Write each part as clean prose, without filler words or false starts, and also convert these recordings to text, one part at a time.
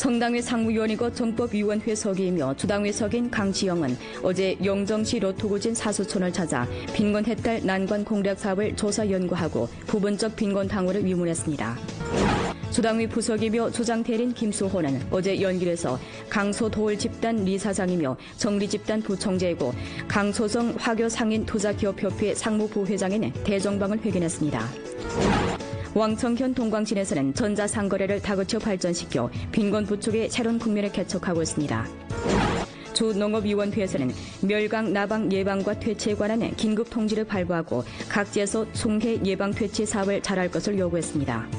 성당회 상무위원이고 정법위원회 서기이며 주당회 서기인 강지영은 어제 영정시 로토구진 사수촌을 찾아 빈곤 해탈 난관 공략 사업을 조사 연구하고 부분적 빈곤 당호를 위문했습니다. 주당위 부서기며 조장 대리인 김수호는 어제 연길에서 강소 도울 집단 리사장이며 정리 집단 부총재이고 강소정 화교 상인 투자기업협회 상무부회장인 대정방을 회견했습니다. 왕청현 동광진에서는 전자상거래를 다그쳐 발전시켜 빈곤 부축의 새로운 국면을 개척하고 있습니다. 주 농업위원회에서는 멸강, 나방 예방과 퇴치에 관한 긴급 통지를 발부하고 각지에서 총해 예방 퇴치 사업을 잘할 것을 요구했습니다.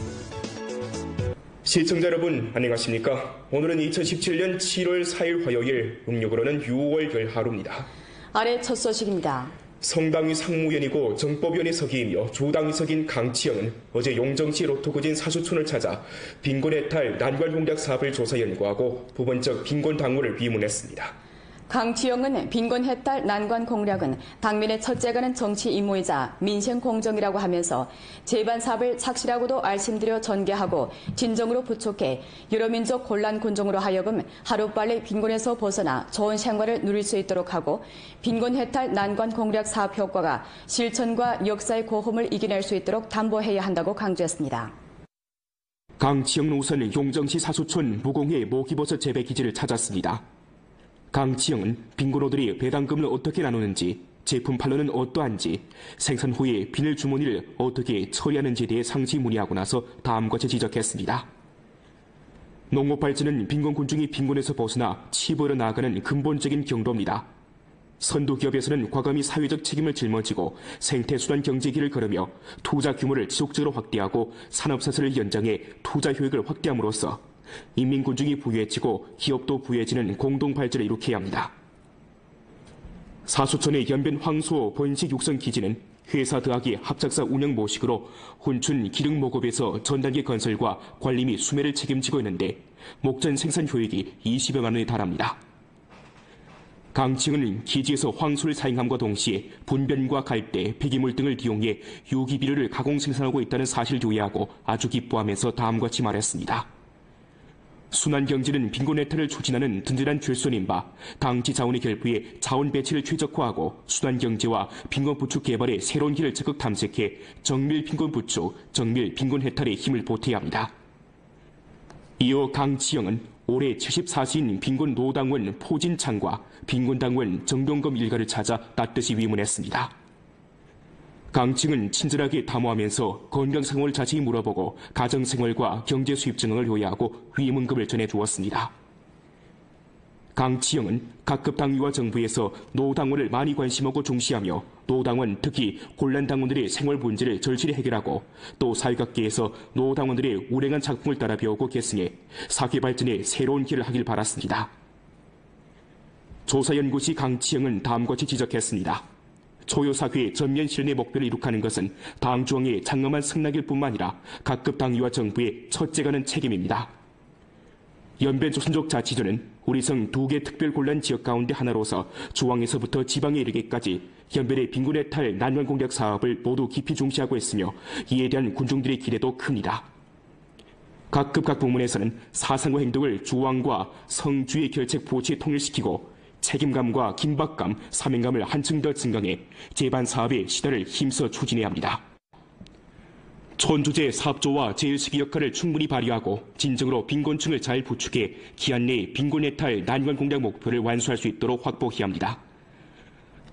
시청자 여러분 안녕하십니까? 오늘은 2017년 7월 4일 화요일, 음력으로는 6월 열 하루입니다. 아래 첫 소식입니다. 성당위 상무위원이고 정법위원회 서기이며 주당위 서기인 강치영은 어제 용정시 로토구진 사수촌을 찾아 빈곤 해탈 난관 공략 사업을 조사 연구하고 부분적 빈곤 당호를 위문했습니다. 강치영은 빈곤 해탈 난관 공략은 당면의 첫째가는 정치 임무이자 민생 공정이라고 하면서 제반 사업을 착실하고도 알심들여 전개하고 진정으로 부촉해 여러 민족 곤란 군종으로 하여금 하루빨리 빈곤에서 벗어나 좋은 생활을 누릴 수 있도록 하고 빈곤 해탈 난관 공략 사업 효과가 실천과 역사의 고험을 이겨낼 수 있도록 담보해야 한다고 강조했습니다. 강치영은 우선 용정시 사수촌 무공회 모기버섯 재배 기지를 찾았습니다. 강치영은 빈곤호들이 배당금을 어떻게 나누는지, 제품 판로는 어떠한지, 생산 후에 비늘 주머니를 어떻게 처리하는지에 대해 상시 문의하고 나서 다음과 같이 지적했습니다. 농업 발전은 빈곤 군중이 빈곤에서 벗어나 치부로 나아가는 근본적인 경로입니다. 선두기업에서는 과감히 사회적 책임을 짊어지고 생태순환 경제기를 걸으며 투자 규모를 지속적으로 확대하고 산업사슬을 연장해 투자 효익을 확대함으로써 인민군중이 부유해지고 기업도 부유해지는 공동발전을 이룩해야 합니다. 사수촌의 연변 황소 번식 육성 기지는 회사 더하기 합작사 운영 모식으로 훈춘 기름목업에서 전단계 건설과 관리 및 수매를 책임지고 있는데 목전 생산 효익이 20여만 원에 달합니다. 강치영은 기지에서 황소를 사용함과 동시에 분변과 갈대, 폐기물 등을 이용해 유기비료를 가공 생산하고 있다는 사실을 요해하고 아주 기뻐하면서 다음과 같이 말했습니다. 순환경제는 빈곤 해탈을 추진하는 든든한 결손인 바 당지 자원의 결부에 자원 배치를 최적화하고 순환경제와 빈곤 부축 개발의 새로운 길을 적극 탐색해 정밀 빈곤 부축, 정밀 빈곤 해탈에 힘을 보태야 합니다. 이어 강치영은 올해 74세인 빈곤 노당원 포진창과 빈곤당원 정병검 일가를 찾아 따뜻이 위문했습니다. 강치영은 친절하게 담화하면서 건강 상황을 자세히 물어보고 가정생활과 경제 수입 증언을 요약하고 위문금을 전해주었습니다. 강치영은 각급 당위와 정부에서 노당원을 많이 관심하고 중시하며 노당원 특히 곤란 당원들의 생활 문제를 절실히 해결하고 또 사회각계에서 노당원들의 우량한 작품을 따라 배우고 계승해 사회 발전에 새로운 길을 하길 바랐습니다. 조사연구시 강치영은 다음과 같이 지적했습니다. 초효사회의 전면 실현의 목표를 이룩하는 것은 당 중앙의 장엄한 승낙일 뿐만 아니라 각급 당위와 정부의 첫째가는 책임입니다. 연변 조선족 자치조는 우리성 2개 특별곤란 지역 가운데 하나로서 중앙에서부터 지방에 이르기까지 연변의 빈곤 해탈 난관 공략 사업을 모두 깊이 중시하고 있으며 이에 대한 군중들의 기대도 큽니다. 각급 각 부문에서는 사상과 행동을 중앙과 성주의 결책 부호치에 통일시키고 책임감과 긴박감, 사명감을 한층 더 증강해 제반 사업의 시대를 힘써 추진해야 합니다. 촌주제 사업조와 제1시기 역할을 충분히 발휘하고 진정으로 빈곤층을 잘 부축해 기한 내에 빈곤 해탈 난관 공략 목표를 완수할 수 있도록 확보해야 합니다.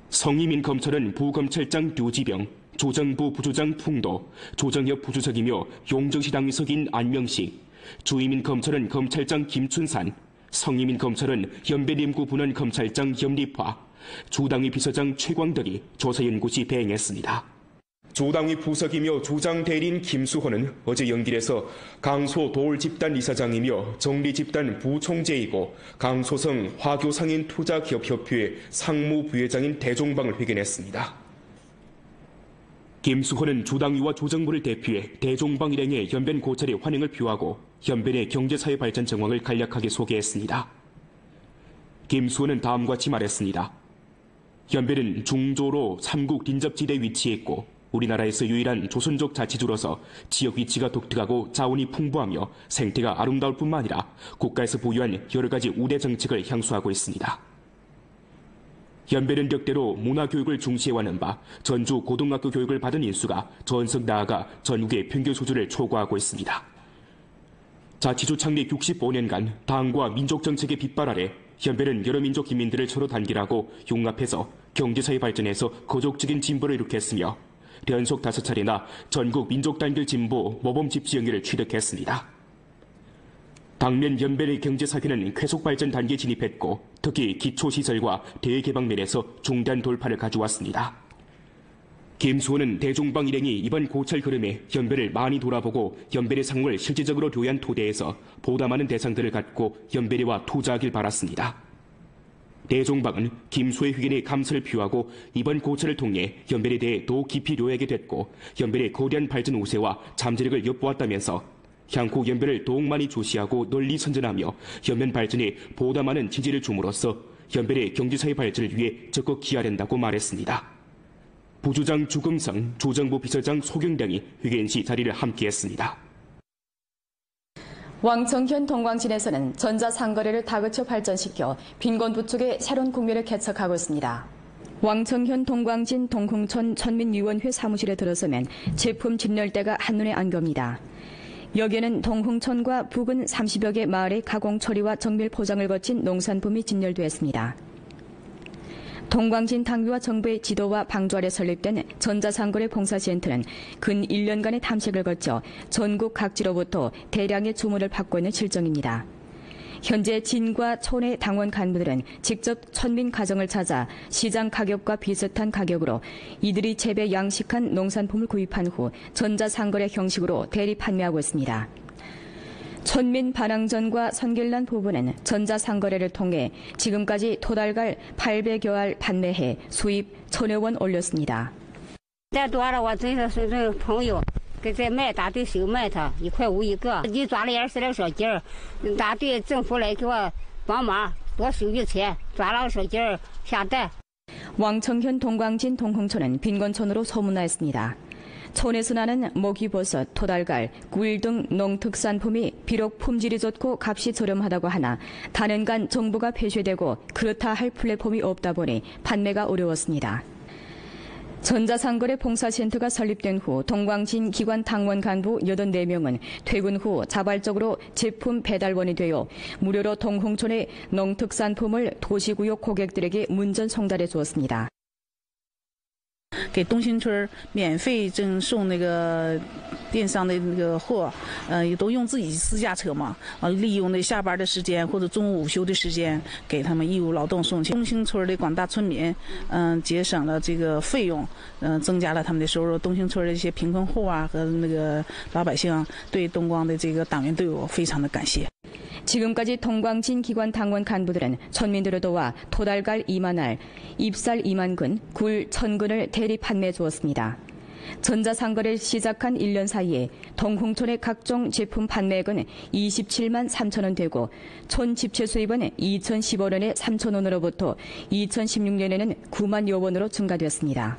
성희민 검찰은 부검찰장 류지병, 조정부 부조장 풍도, 조정협 부주석이며 용정시 당위석인 안명식, 주이민 검찰은 검찰장 김춘산, 성희민 검찰은 연변임구 분원 검찰장 염립화, 주당위 비서장 최광덕이 조사연구시 배행했습니다. 주당위 부석이며 주장 대리인 김수호는 어제 연길에서 강소 도울 집단 이사장이며 정리 집단 부총재이고 강소성 화교상인 투자기업협회 상무부회장인 대종방을 회견했습니다. 김수호는 주당위와 조정부를 대표해 대종방 일행의 연변 고찰에 환영을 표하고 연변의 경제사회 발전 정황을 간략하게 소개했습니다. 김수호는 다음과 같이 말했습니다. 연변은 중조로 삼국 린접지대에 위치해 있고 우리나라에서 유일한 조선족 자치주로서 지역 위치가 독특하고 자원이 풍부하며 생태가 아름다울 뿐만 아니라 국가에서 보유한 여러 가지 우대 정책을 향수하고 있습니다. 연배는 격대로 문화교육을 중시해왔는 바 전주 고등학교 교육을 받은 인수가 전석 나아가 전국의 평균 수준을 초과하고 있습니다. 자치주 창립 65년간 당과 민족정책의 빗발 아래 연배는 여러 민족 인민들을 서로 단결하고 융합해서 경제사회 발전에서 거족적인 진보를 이룩했으며 연속 5차례나 전국 민족단결 진보 모범 집시 영예를 취득했습니다. 당면 연배의 경제사회는 쾌속발전 단계에 진입했고 특히 기초시설과 대개방 면에서 중대한 돌파를 가져왔습니다. 김수호는 대종방 일행이 이번 고찰 흐름에 연배를 많이 돌아보고 연배의 상을 실질적으로 교회한 토대에서 보다 많은 대상들을 갖고 연배와 투자하길 바랐습니다. 대종방은 김수호의 의견에 감사를 표하고 이번 고찰을 통해 연배에 대해 더욱 깊이 료하게 됐고 연배의 거대한 발전 우세와 잠재력을 엿보았다면서 향후 연배를 더욱 많이 조시하고 널리 선전하며 연면 발전에 보다 많은 지지를 줌으로써 연배의 경제사회 발전을 위해 적극 기하된다고 말했습니다. 부주장 주금성, 조정부 비서장 소경량이 의견 시 자리를 함께했습니다. 왕청현 동광진에서는 전자상거래를 다그쳐 발전시켜 빈곤 부축의 새로운 국면을 개척하고 있습니다. 왕청현 동광진 동흥촌 천민위원회 사무실에 들어서면 제품 진열대가 한눈에 안깁니다. 여기에는 동흥촌과 부근 30여 개 마을의 가공 처리와 정밀 포장을 거친 농산품이 진열되었습니다. 동광진 당위와 정부의 지도와 방조 아래 설립된 전자상거래 봉사센터는 근 1년간의 탐색을 거쳐 전국 각지로부터 대량의 주문을 받고 있는 실정입니다. 현재 진과 촌의 당원 간부들은 직접 천민 가정을 찾아 시장 가격과 비슷한 가격으로 이들이 재배 양식한 농산품을 구입한 후 전자상거래 형식으로 대리 판매하고 있습니다. 천민 반항전과 선길난 부부는 전자상거래를 통해 지금까지 토달갈 800여 알 판매해 수입 1,000여 원 올렸습니다. 再多了，我真的是这个朋友给在卖大队手卖它1.5块一个，你抓了20来小鸡儿，大队政府来给我帮忙多收一钱，抓了小鸡儿下蛋。 왕청현 동광진 동흥촌은 빈곤촌으로 소문나있습니다. 촌에서 나는 모기버섯, 토달갈, 꿀 등 농특산품이 비록 품질이 좋고 값이 저렴하다고 하나 단연간 정부가 폐쇄되고 그렇다 할 플랫폼이 없다 보니 판매가 어려웠습니다. 전자상거래 봉사센터가 설립된 후 동광진 기관 당원 간부 84명은 퇴근 후 자발적으로 제품 배달원이 되어 무료로 동흥촌의 농특산품을 도시구역 고객들에게 문전 송달해 주었습니다. 给东兴村免费赠送那个电商的那个货，也都用自己私家车嘛，利用那下班的时间或者中午午休的时间，给他们义务劳动送去。东兴村的广大村民，节省了这个费用，增加了他们的收入。东兴村的一些贫困户啊和那个老百姓对东光的这个党员队伍非常的感谢。 지금까지 동광진 기관 당원 간부들은 천민들을 도와 토달갈 2만 알, 잎살 2만 근, 굴 1,000근을 대리 판매해 주었습니다. 전자상거래를 시작한 1년 사이에 동흥촌의 각종 제품 판매액은 27만 3천 원 되고 촌 집체 수입은 2015년에 3천 원으로부터 2016년에는 9만여 원으로 증가되었습니다.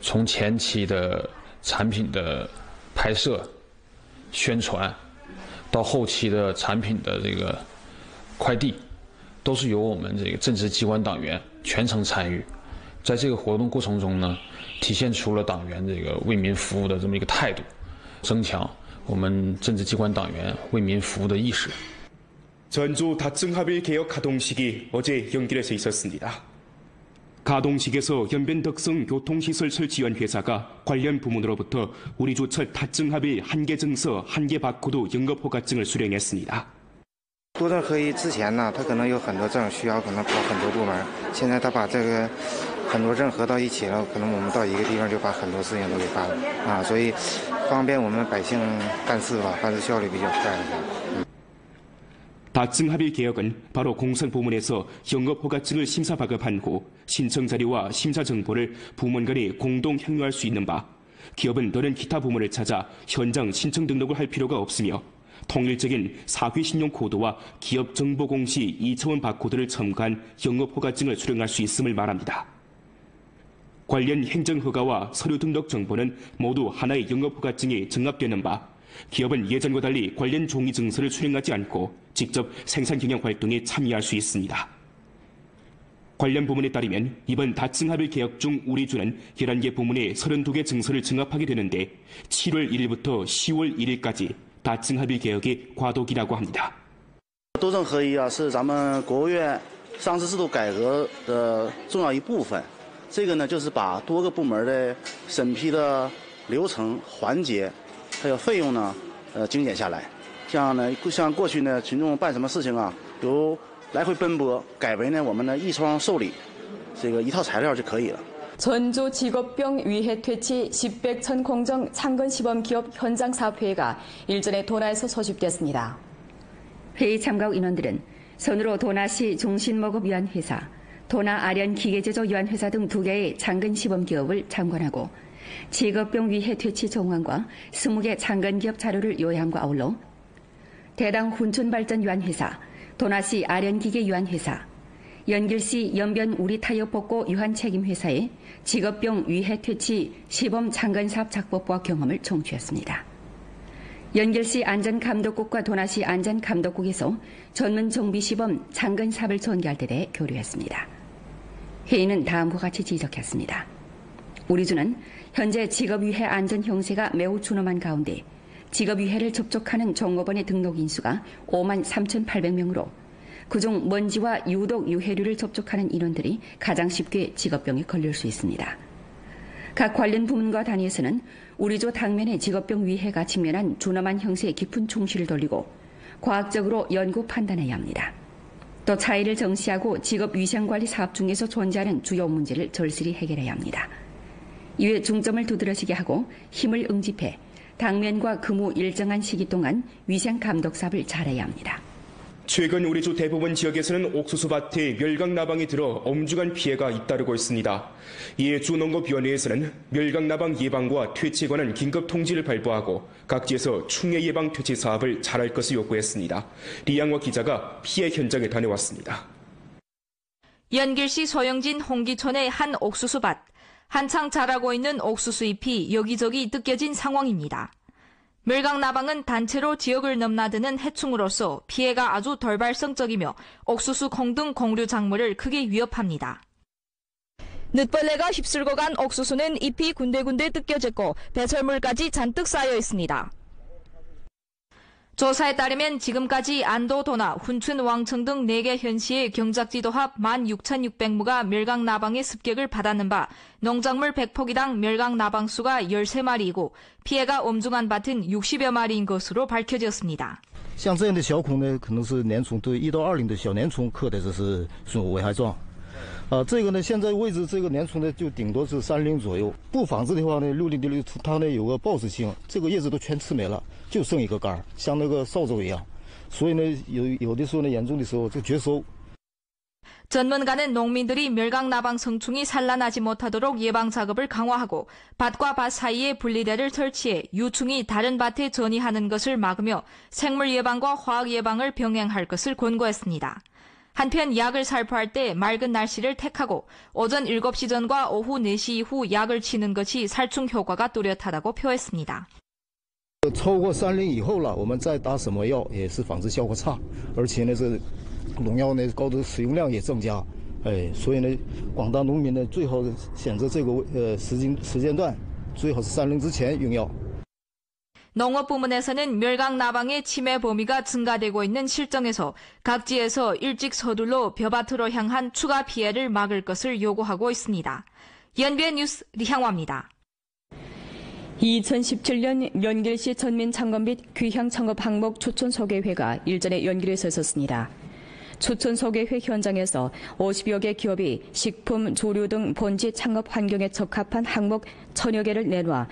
从前期的产品的拍摄、宣传。 到后期的产品的这个快递，都是由我们这个政治机关党员全程参与。在这个活动过程中呢，体现出了党员这个为民服務的这么一个态度，增强我们政治机关党员为民服务的意识。 전주 다증합일 개혁 가동식이 어제 연길에서 있었습니다. 가동식에서 연변덕성 교통시설 설치위원 회사가 관련 부문으로부터 우리주 첫 다증합일 한계 증서, 한계 바코드 영업 허가증을 수령했습니다. 多证合一之前呢，他可能有很多证需要，可能跑很多部门。现在他把这个很多证合到一起了，可能我们到一个地方就把很多事情都给办了啊，所以方便我们百姓办事吧，办事效率比较快。 다증합일 개혁은 바로 공사부문에서 영업허가증을 심사 발급한 후 신청 자료와 심사 정보를 부문 간에 공동 향유할 수 있는 바 기업은 다른 기타 부문을 찾아 현장 신청 등록을 할 필요가 없으며 통일적인 사회 신용 코드와 기업 정보 공시 2차원 바코드를 첨가한 영업허가증을 수령할 수 있음을 말합니다. 관련 행정허가와 서류 등록 정보는 모두 하나의 영업허가증에 정합되는 바 기업은 예전과 달리 관련 종이 증서를 수령하지 않고 직접 생산 경영 활동에 참여할 수 있습니다. 관련 부문에 따르면 이번 다증합일 개혁 중 우리주는 11개 부문에 32개 증서를 증합하게 되는데 7월 1일부터 10월 1일까지 다증합일 개혁의 과도기라고 합니다. 多证合一是咱们国务院上市制度改革的重要一部分。这个呢，就是把多个部门的审批的流程环节还有费用呢，精简下来。像过去呢，群众办什么事情啊，由来回奔波，改为呢我们呢一窗受理，这个一套材料就可以了。 전주 직업병 위해 퇴치 10백천 공정 창건 시범 기업 현장 사업회의가 일전에 도나에서 소집됐습니다. 회의 참가 인원들은 선으로 도나시 종신목업위안회사, 도나 아련기계제조위안회사 등 2개의 창건 시범 기업을 참관하고 직업병 위해 퇴치 정황과 20개 창건 기업 자료를 요약함과 아울러 대당 훈춘발전위안회사, 도나시 아련기계유한회사, 연길시 연변 우리타이어복고 유한책임회사의 직업병 위해 퇴치 시범 창건사업 작법과 경험을 청취했습니다. 연길시 안전감독국과 도나시 안전감독국에서 전문 정비시범 창건사업을 전개할 때 대해 교류했습니다. 회의는 다음과 같이 지적했습니다. 우리주는 현재 직업위해 안전 형세가 매우 준엄한 가운데 직업위해를 접촉하는 종업원의 등록 인수가 5만 3,800명으로 그중 먼지와 유독 유해류를 접촉하는 인원들이 가장 쉽게 직업병에 걸릴 수 있습니다. 각 관련 부문과 단위에서는 우리조 당면의 직업병 위해가 직면한 준엄한 형세에 깊은 충실을 돌리고 과학적으로 연구 판단해야 합니다. 또 차이를 정시하고 직업위생관리 사업 중에서 존재하는 주요 문제를 절실히 해결해야 합니다. 이외 중점을 두드러지게 하고 힘을 응집해 당면과 근무 일정한 시기 동안 위생 감독 사업을 잘해야 합니다. 최근 우리주 대부분 지역에서는 옥수수밭에 멸강나방이 들어 엄중한 피해가 잇따르고 있습니다. 이에 주농업위원회에서는 멸강나방 예방과 퇴치에 관한 긴급 통지를 발부하고 각지에서 충해 예방 퇴치 사업을 잘할 것을 요구했습니다. 리양화 기자가 피해 현장에 다녀왔습니다. 연길시 소영진 홍기촌의 한 옥수수밭. 한창 자라고 있는 옥수수 잎이 여기저기 뜯겨진 상황입니다. 멸강나방은 단체로 지역을 넘나드는 해충으로서 피해가 아주 덜 발생적이며 옥수수 콩 등 공류 작물을 크게 위협합니다. 늦벌레가 휩쓸고 간 옥수수는 잎이 군데군데 뜯겨졌고 배설물까지 잔뜩 쌓여 있습니다. 조사에 따르면 지금까지 안도, 도나, 훈춘, 왕청 등 4개 현시의 경작지도 합 16,600무가 멸강나방의 습격을 받았는 바 농작물 100포기당 멸강나방 수가 13마리이고 피해가 엄중한 밭은 60여 마리인 것으로 밝혀졌습니다. 像这样的小孔呢，可能是年虫对1到2厘的小年虫克的这是损危害状。这个呢，现在位置这个年虫呢，就顶多是3厘左右。不防治的话呢，6厘的它呢有个暴食性，这个叶子都全吃没了，就剩一个杆儿，像那个扫帚一样。所以呢，有的时候呢，严重的时候就绝收。 전문가는 농민들이 멸강나방 성충이 산란하지 못하도록 예방 작업을 강화하고 밭과 밭 사이에 분리대를 설치해 유충이 다른 밭에 전이하는 것을 막으며 생물 예방과 화학 예방을 병행할 것을 권고했습니다. 한편 약을 살포할 때 맑은 날씨를 택하고 오전 7시 전과 오후 4시 이후 약을 치는 것이 살충 효과가 뚜렷하다고 표했습니다. 超过3厘以后了，我们再打什么药也是防治效果差，而且呢是农药呢高的使用量也增加，所以呢广大农民呢最好选择这个时间段，最好是3厘之前用药。 농업부문에서는 멸강나방의 침해 범위가 증가되고 있는 실정에서 각지에서 일찍 서둘러 벼밭으로 향한 추가 피해를 막을 것을 요구하고 있습니다. 연변 뉴스 리향화입니다. 2017년 연길시 전면 창건 및 귀향 창업 항목 추천 소개회가 일전에 연길에서 있었습니다. 추천 소개회 현장에서 50여 개 기업이 식품, 조류 등 본지 창업 환경에 적합한 항목 1000여 개를 내놔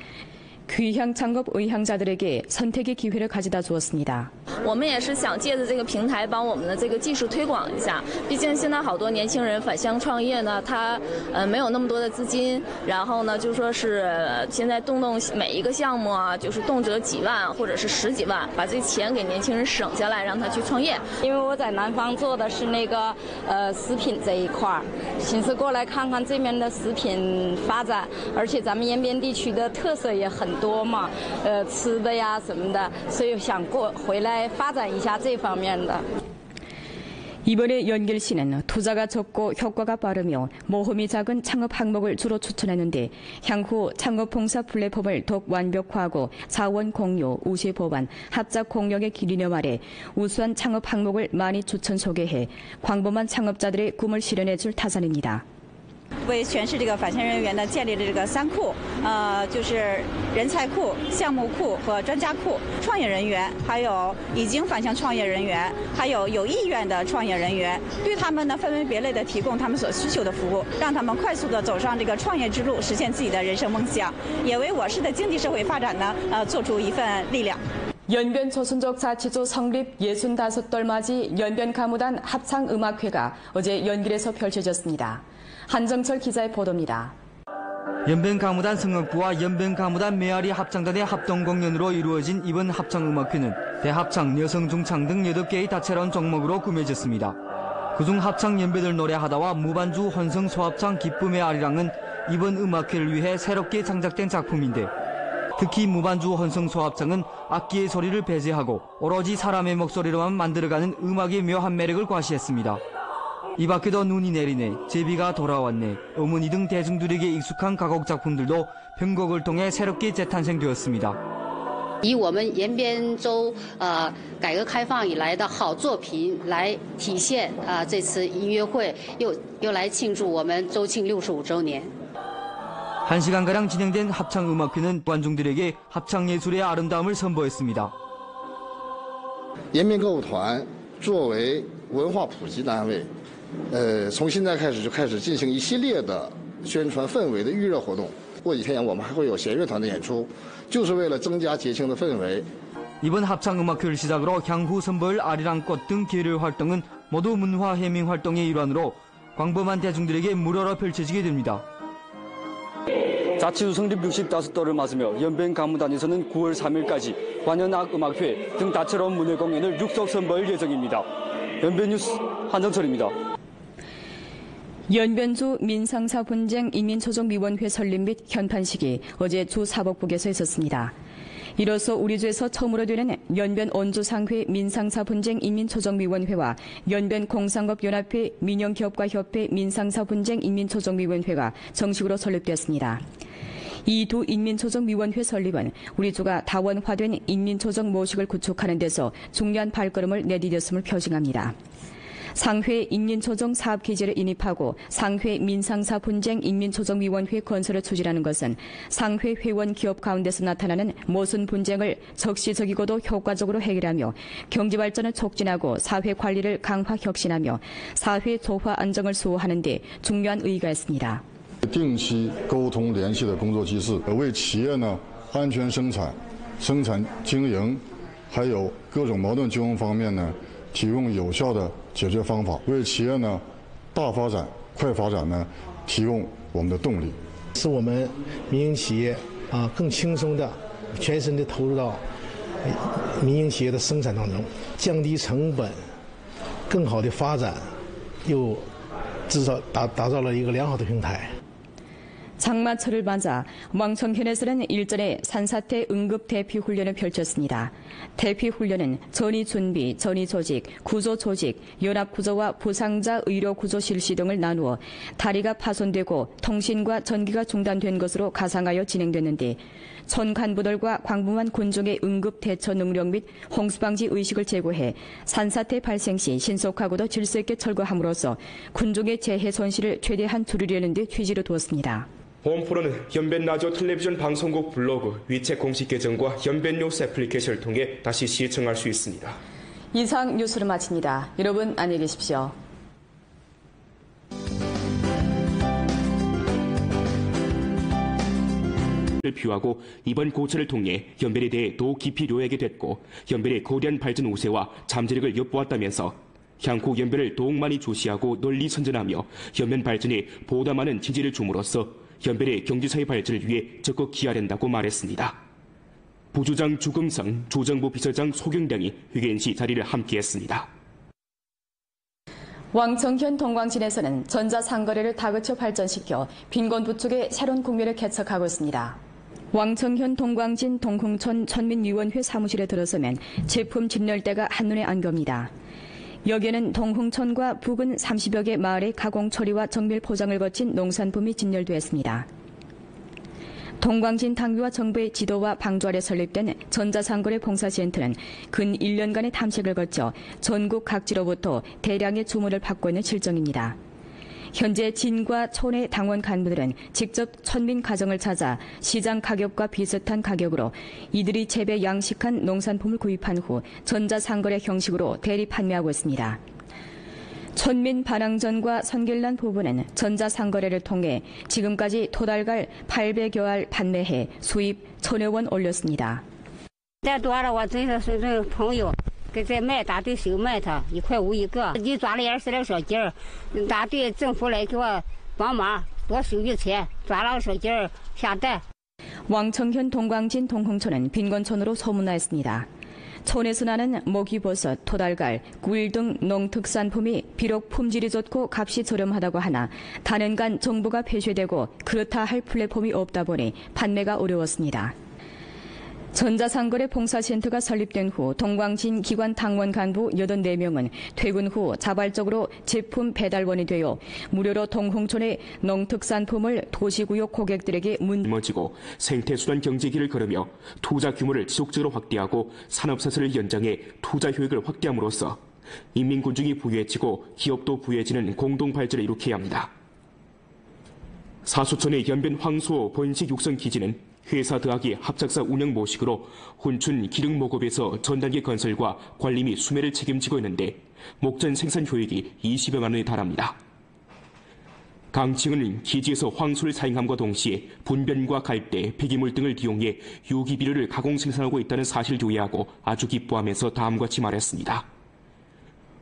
귀향 창업 의향자들에게 선택의 기회를 가져다 주었습니다. 我们也是想借着这个平台帮我们的这个技术推广一下。毕竟现在好多年轻人返乡创业呢，他没有那么多的资金，然后呢就说是现在动每一个项目啊，就是动辄几万或者是10几万，把这钱给年轻人省下来，让他去创业。因为我在南方做的是那个食品这一块，寻思过来看看这边的食品发展，而且咱们延边地区的特色也很多嘛，吃的呀什么的，所以想回来发展一下这方面的。 이번에 연길시는 투자가 적고 효과가 빠르며 모험이 작은 창업 항목을 주로 추천했는데 향후 창업 봉사 플랫폼을 더욱 완벽화하고 자원 공유, 우시 보완, 합작 공력의 기리념 아래 우수한 창업 항목을 많이 추천 소개해 광범한 창업자들의 꿈을 실현해 줄 타산입니다. 为全市这个返乡人员呢建立了这个3库，就是人才库、项目库和专家库。创业人员，还有已经返乡创业人员，还有有意愿的创业人员，对他们呢分门别类的提供他们所需求的服务，让他们快速的走上这个创业之路，实现自己的人生梦想，也为我市的经济社会发展呢做出一份力量。 연변 조선족 자치조 성립 65돌 맞이 연변 가무단 합창음악회가 어제 연길에서 펼쳐졌습니다. 한정철 기자의 보도입니다. 연변 가무단 성악부와 연변 가무단 메아리 합창단의 합동 공연으로 이루어진 이번 합창음악회는 대합창, 여성 중창 등 8개의 다채로운 종목으로 꾸며졌습니다. 그중 합창 연배들 노래하다와 무반주 혼성 소합창 기쁨의 아리랑은 이번 음악회를 위해 새롭게 창작된 작품인데 특히 무반주 혼성 소합창은 악기의 소리를 배제하고 오로지 사람의 목소리로만 만들어가는 음악의 묘한 매력을 과시했습니다. 이 밖에도 눈이 내리네, 제비가 돌아왔네, 어머니 등 대중들에게 익숙한 가곡 작품들도 편곡을 통해 새롭게 재탄생되었습니다. 以我们延边州改革开放以来的好作品来体现这次音乐会又来庆祝我们州庆65周年。 1시간가량 진행된 합창음악회는 관중들에게 합창예술의 아름다움을 선보였습니다. 延边歌舞团作为文化普及单位，从现在开始就开始进行一系列的宣传氛围的预热活动。过几天我们还会有弦乐团的演出，就是为了增加节庆的氛围。 이번 합창음악회를 시작으로 향후 선보일 아리랑꽃 등 계열 활동은 모두 문화 해밍 활동의 일환으로 광범한 대중들에게 무료로 펼쳐지게 됩니다. 자치주 성립 65돌을 맞으며 연변 가무단에서는 9월 3일까지 관현악 음악회 등 다채로운 문예 공연을 육속 선보일 예정입니다. 연변뉴스 한정철입니다. 연변주 민상사 분쟁 인민조정위원회 설립 및 현판식이 어제 주 사법국에서 있었습니다. 이로써 우리 주에서 처음으로 되는 연변 원주상회 민상사 분쟁 인민조정위원회와 연변 공상업연합회 민영기업가협회 민상사 분쟁 인민조정위원회가 정식으로 설립되었습니다. 이 두 인민조정위원회 설립은 우리 주가 다원화된 인민조정 모식을 구축하는 데서 중요한 발걸음을 내디뎠음을 표징합니다. 상회 인민조정 사업기지를 인입하고 상회 민상사 분쟁 인민조정위원회 건설을 추진하는 것은 상회 회원 기업 가운데서 나타나는 모순 분쟁을 적시적이고도 효과적으로 해결하며 경제발전을 촉진하고 사회 관리를 강화 혁신하며 사회 조화 안정을 수호하는 데 중요한 의의가 있습니다. 定期沟通联系的工作机制，为企业呢安全生产、生产经营，还有各种矛盾纠纷方面呢。 提供有效的解决方法，为企业呢大发展、快发展呢提供我们的动力，使我们民营企业更轻松的、全身的投入到民营企业的生产当中，降低成本，更好的发展，又打造了一个良好的平台。 장마철을 맞아 왕청현에서는 일전에 산사태 응급 대피 훈련을 펼쳤습니다. 대피 훈련은 전이 준비, 전이 조직, 구조 조직, 연합 구조와 부상자 의료 구조 실시 등을 나누어 다리가 파손되고 통신과 전기가 중단된 것으로 가상하여 진행됐는데 전 간부들과 광범한 군중의 응급 대처 능력 및 홍수 방지 의식을 제고해 산사태 발생 시 신속하고도 질서 있게 철거함으로써 군중의 재해 손실을 최대한 줄이려는 데 취지를 두었습니다. 본 프로는 연변 라디오 텔레비전 방송국 블로그, 위챗 공식 계정과 연변 뉴스 애플리케이션을 통해 다시 시청할 수 있습니다. 이상 뉴스를 마칩니다. 여러분 안녕히 계십시오. 표하고 이번 고찰을 통해 연변에 대해 더 깊이 요약하게 됐고 연변의 거대한 발전 우세와 잠재력을 엿보았다면서 향후 연변을 더욱 많이 조시하고 널리 선전하며 연변 발전에 보다 많은 지지를 줌으로써 연변의 경제사회 발전을 위해 적극 기여한다고 말했습니다. 부주장 주금성, 조정부 비서장 소경량이 회견 시 자리를 함께했습니다. 왕청현 동광진에서는 전자상거래를 다그쳐 발전시켜 빈곤부축의 새로운 국면을 개척하고 있습니다. 왕청현 동광진 동흥촌 천민위원회 사무실에 들어서면 제품 진열대가 한눈에 안깁니다. 여기에는 동흥촌과 부근 30여 개 마을의 가공 처리와 정밀 포장을 거친 농산품이 진열되어 있습니다. 동광진 당위와 정부의 지도와 방조 아래 설립된 전자상거래 봉사센터는 근 1년간의 탐색을 거쳐 전국 각지로부터 대량의 주문을 받고 있는 실정입니다. 현재 진과 촌의 당원 간부들은 직접 천민 가정을 찾아 시장 가격과 비슷한 가격으로 이들이 재배 양식한 농산품을 구입한 후 전자상거래 형식으로 대리 판매하고 있습니다. 천민 반항전과 선길란 부부는 전자상거래를 통해 지금까지 토달갈 800여 알 판매해 수입 1,000여 원 올렸습니다. 再多了，我真的是这个朋友，给这卖大队手卖它1.5块一个，你抓了20来小鸡儿，大队政府来给我帮忙多收一钱，抓了小鸡儿下蛋。 왕청현 동광진 동흥촌은 빈곤촌으로 소문나있습니다. 촌에서 나는 모기버섯, 토달갈, 꿀 등 농특산품이 비록 품질이 좋고 값이 저렴하다고 하나 단연간 정부가 폐쇄되고 그렇다 할 플랫폼이 없다 보니 판매가 어려웠습니다. 전자상거래 봉사센터가 설립된 후 동광진 기관 당원 간부 84명은 퇴근 후 자발적으로 제품 배달원이 되어 무료로 동흥촌의 농특산품을 도시구역 고객들에게 문지고 생태순환 경제기를 걸으며 투자 규모를 지속적으로 확대하고 산업사슬을 연장해 투자 효익을 확대함으로써 인민군중이 부유해지고 기업도 부유해지는 공동발전을 이룩해야 합니다. 사수촌의 연변 황소 번식 육성 기지는 회사 더하기 합작사 운영 모식으로 훈춘 기름목업에서 전단계 건설과 관리 및 수매를 책임지고 있는데 목전 생산 효익이 20여만 원에 달합니다. 강치영은 기지에서 황소를 사용함과 동시에 분변과 갈대, 폐기물 등을 이용해 유기비료를 가공 생산하고 있다는 사실을 조회하고 아주 기뻐하면서 다음과 같이 말했습니다.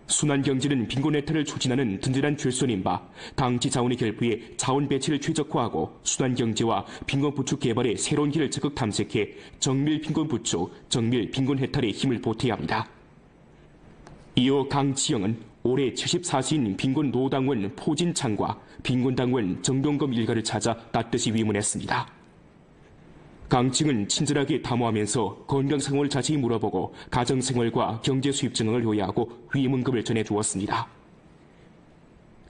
순환경제는 빈곤해탈을 추진하는 든든한 결손인 바 당지 자원의 결부에 자원 배치를 최적화하고 순환경제와 빈곤부축 개발의 새로운 길을 적극 탐색해 정밀 빈곤부축, 정밀 빈곤해탈에 힘을 보태야 합니다. 이어 강치영은 올해 74세인 빈곤노당원 포진창과 빈곤당원 정동검 일가를 찾아 따뜻이 위문했습니다. 강칭은 친절하게 담화하면서 건강상황을 자세히 물어보고 가정생활과 경제 수입 증언을 요약하고 위문금을 전해주었습니다.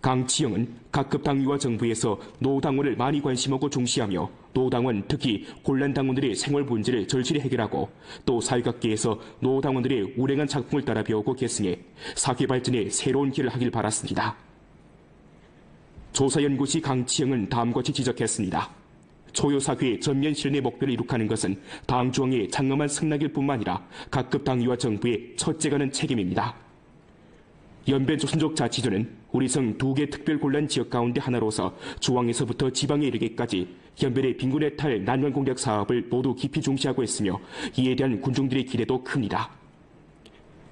강치영은 각급 당위와 정부에서 노당원을 많이 관심하고 중시하며 노당원 특히 곤란당원들의 생활 문제를 절실히 해결하고 또 사회각계에서 노당원들의 우량한 작품을 따라 배우고 계승해 사회 발전에 새로운 길을 하길 바랐습니다. 조사연구시 강치영은 다음과 같이 지적했습니다. 초유사회의 전면 실현의 목표를 이룩하는 것은 당 중앙의 장엄한 승낙일 뿐만 아니라 각급 당위와 정부의 첫째가는 책임입니다. 연변 조선족 자치조는 우리성 2개 특별곤란 지역 가운데 하나로서 중앙에서부터 지방에 이르기까지 연변의 빈곤해탈 난관 공략 사업을 모두 깊이 중시하고 있으며 이에 대한 군중들의 기대도 큽니다.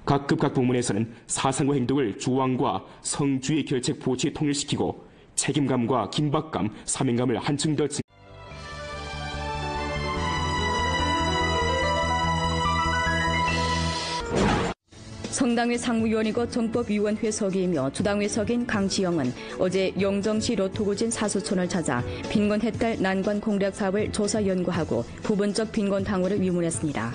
각급 각 부문에서는 사상과 행동을 조항과 성주의 결책 보치에 통일시키고 책임감과 긴박감, 사명감을 한층 더 성당회 상무위원이고 정법위원회 서기이며 주당회 서기인 강지영은 어제 영정시 로토구진 사수촌을 찾아 빈곤해탈 난관 공략 사업을 조사 연구하고 부분적 빈곤 당호를 위문했습니다.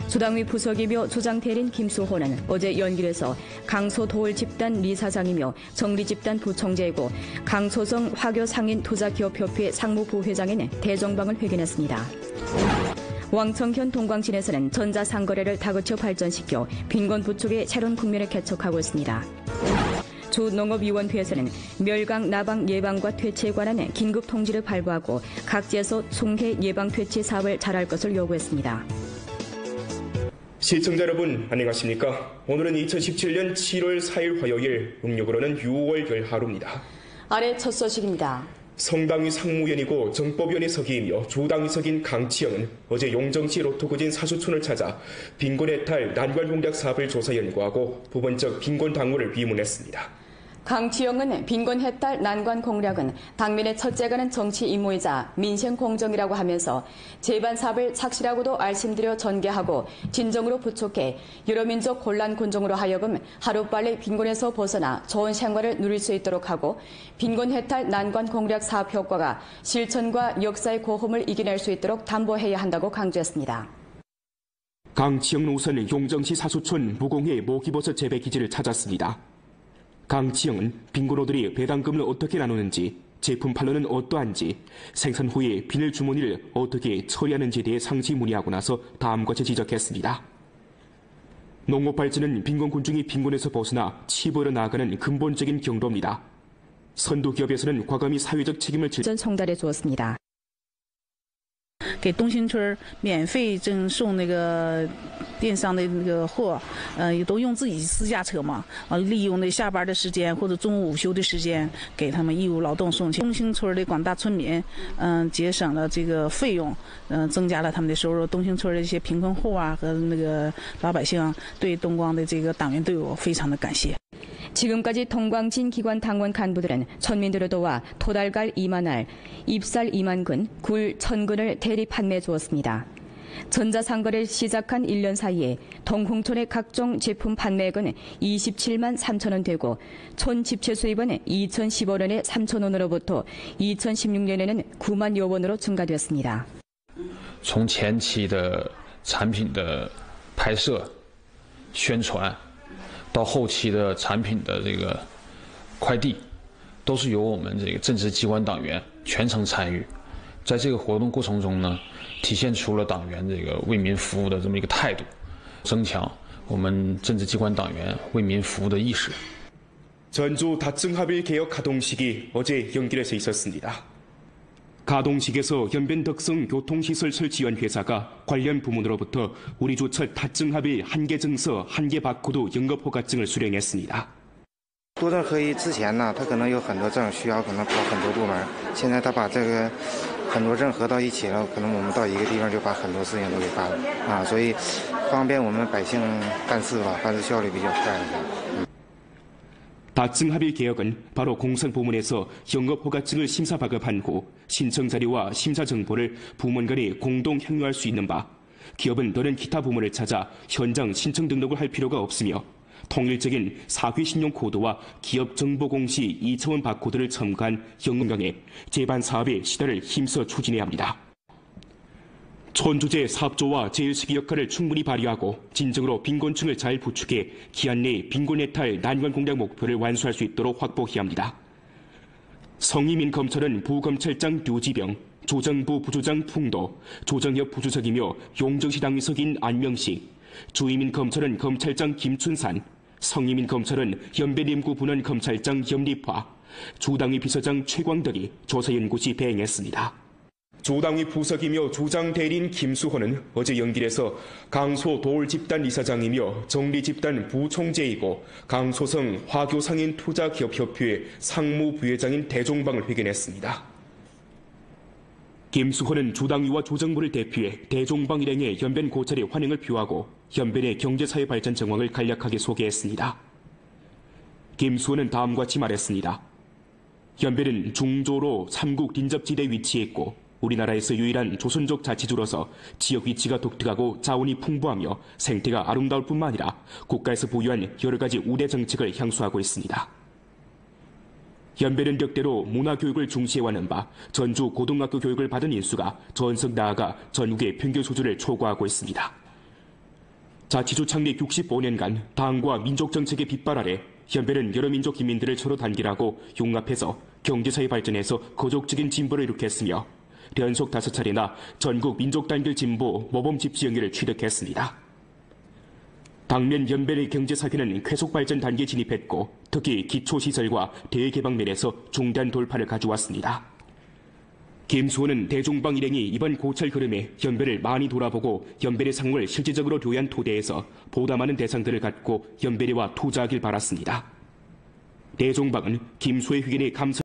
주당위 부서기며 조장대리인 김수호는 어제 연길에서 강소도울 집단 리사장이며 정리집단 부총재이고 강소성 화교상인 투자기업협회 상무부회장인 대정방을 회견했습니다. 왕청현 동광진에서는 전자상거래를 다그쳐 발전시켜 빈곤부축의 새로운 국면을 개척하고 있습니다. 주농업위원회에서는 멸강, 나방 예방과 퇴치에 관한 긴급 통지를 발부하고 각지에서 숭해 예방 퇴치 사업을 잘할 것을 요구했습니다. 시청자 여러분 안녕하십니까? 오늘은 2017년 7월 4일 화요일, 음력으로는 6월 10하루입니다. 아래 첫 소식입니다. 성당위 상무위원이고 정법위원회 서기이며 조당위석인 강치영은 어제 용정시 로토구진 사수촌을 찾아 빈곤해탈 난관공략 사업을 조사 연구하고 부분적 빈곤 당후를 위문했습니다. 강치영은 빈곤 해탈 난관 공략은 당면의 첫째가는 정치 임무이자 민생 공정이라고 하면서 재반 사업을 착실하고도 알심들여 전개하고 진정으로 부촉해 여러 민족 곤란 군종으로 하여금 하루빨리 빈곤에서 벗어나 좋은 생활을 누릴 수 있도록 하고 빈곤 해탈 난관 공략 사업 효과가 실천과 역사의 고홈을 이겨낼 수 있도록 담보해야 한다고 강조했습니다. 강치영 노선은 용정시 사수촌 무공회 모기버섯 재배 기지를 찾았습니다. 강치영은 빈곤호들이 배당금을 어떻게 나누는지, 제품 판로는 어떠한지, 생산 후에 비닐 주머니를 어떻게 처리하는지에 대해 상시 문의하고 나서 다음과 같이 지적했습니다. 농업 발전은 빈곤 군중이 빈곤에서 벗어나 치부로 나아가는 근본적인 경로입니다. 선도 기업에서는 과감히 사회적 책임을 전송달해 주었습니다. 给东兴村免费赠送那个电商的那个货，都用自己私家车嘛，利用那下班的时间或者中午午休的时间，给他们义务劳动送去。东兴村的广大村民，节省了这个费用，增加了他们的收入。东兴村的一些贫困户啊和那个老百姓，对东光的这个党员队伍非常的感谢。 지금까지 동광진 기관 당원 간부들은村민들을 도와 토달갈 2만 알, 잎살 2만 근, 굴 1000근을 대리 판매해 주었습니다. 전자상거래를 시작한 1년 사이에 동흥촌의 각종 제품 판매액은 27만 3천 원 되고 촌 집체 수입은 2015년에 3천 원으로부터 2016년에는 9만여 원으로 증가되었습니다. 从前期的产品的拍摄、宣传。 到后期的产品的这个快递，都是由我们这个政治机关党员全程参与。在这个活动过程中呢，体现出了党员这个为民服务的这么一个态度，增强我们政治机关党员为民服务的意识。 전주 다층합일 개혁 가동식이 어제 연길에서 있었습니다. 가동식에서 연변덕성 교통시설 설치위원 회사가 관련 부문으로부터 우리 주첫 다증합일 한개 증서, 한개 바코드 영업 허가증을 수령했습니다. 多证合一之前呢，他可能有很多证需要可能跑很多部门，现在他把这个很多证合到一起了，可能我们到一个地方就把很多事情都给办了啊，所以方便我们百姓办事吧，办事效率比较快一些。 다증합일 개혁은 바로 공산부문에서 영업허가증을 심사 발급한 후 신청 자료와 심사 정보를 부문 간에 공동 향유할 수 있는 바 기업은 다른 기타 부문을 찾아 현장 신청 등록을 할 필요가 없으며 통일적인 사회 신용 코드와 기업 정보 공시 2차원 바코드를 첨가한 영업경에 재반 사업의 시대를 힘써 추진해야 합니다. 촌주제 사업조와 제일시기 역할을 충분히 발휘하고 진정으로 빈곤층을 잘 부축해 기한 내에 빈곤해탈 난관 공략 목표를 완수할 수 있도록 확보해야 합니다. 성희민 검찰은 부검찰장 류지병, 조정부 부주장 풍도, 조정협 부주석이며 용정시 당위석인 안명식, 주희민 검찰은 검찰장 김춘산, 성희민 검찰은 연배림구 분원 검찰장 염립화, 주당위 비서장 최광덕이 조사연구시 배행했습니다. 조당위 부석이며 조장 대리인 김수호는 어제 연길에서 강소 도울집단 이사장이며 정리집단 부총재이고 강소성 화교상인 투자기업협회의 상무부회장인 대종방을 회견했습니다. 김수호는 조당위와 조정부를 대표해 대종방 일행의 연변 고찰에 환영을 표하고 연변의 경제사회 발전 정황을 간략하게 소개했습니다. 김수호는 다음과 같이 말했습니다. 연변은 중조로 삼국 lin접지대에 위치했고 우리나라에서 유일한 조선족 자치주로서 지역 위치가 독특하고 자원이 풍부하며 생태가 아름다울 뿐만 아니라 국가에서 보유한 여러 가지 우대 정책을 향수하고 있습니다. 연변은 격대로 문화교육을 중시해왔는 바 전주 고등학교 교육을 받은 인수가 전석 나아가 전국의 평균 수준을 초과하고 있습니다. 자치주 창립 65년간 당과 민족정책의 빗발 아래 연변은 여러 민족 기민들을 서로 단결하고 융합해서 경제사회 발전에서 거족적인 진보를 이룩했으며 연속 5차례나 전국 민족단결 진보 모범 집시 영예를 취득했습니다. 당면 연변의 경제사회는 쾌속 발전 단계에 진입했고 특히 기초시설과 대개방 면에서 중대한 돌파를 가져왔습니다. 김수호는 대종방 일행이 이번 고찰 흐름에 연변을 많이 돌아보고 연변의 상황을 실질적으로 교회한 토대에서 보다 많은 대상들을 갖고 연변에와 투자하길 바랐습니다. 대종방은 김수호의 회견에 감사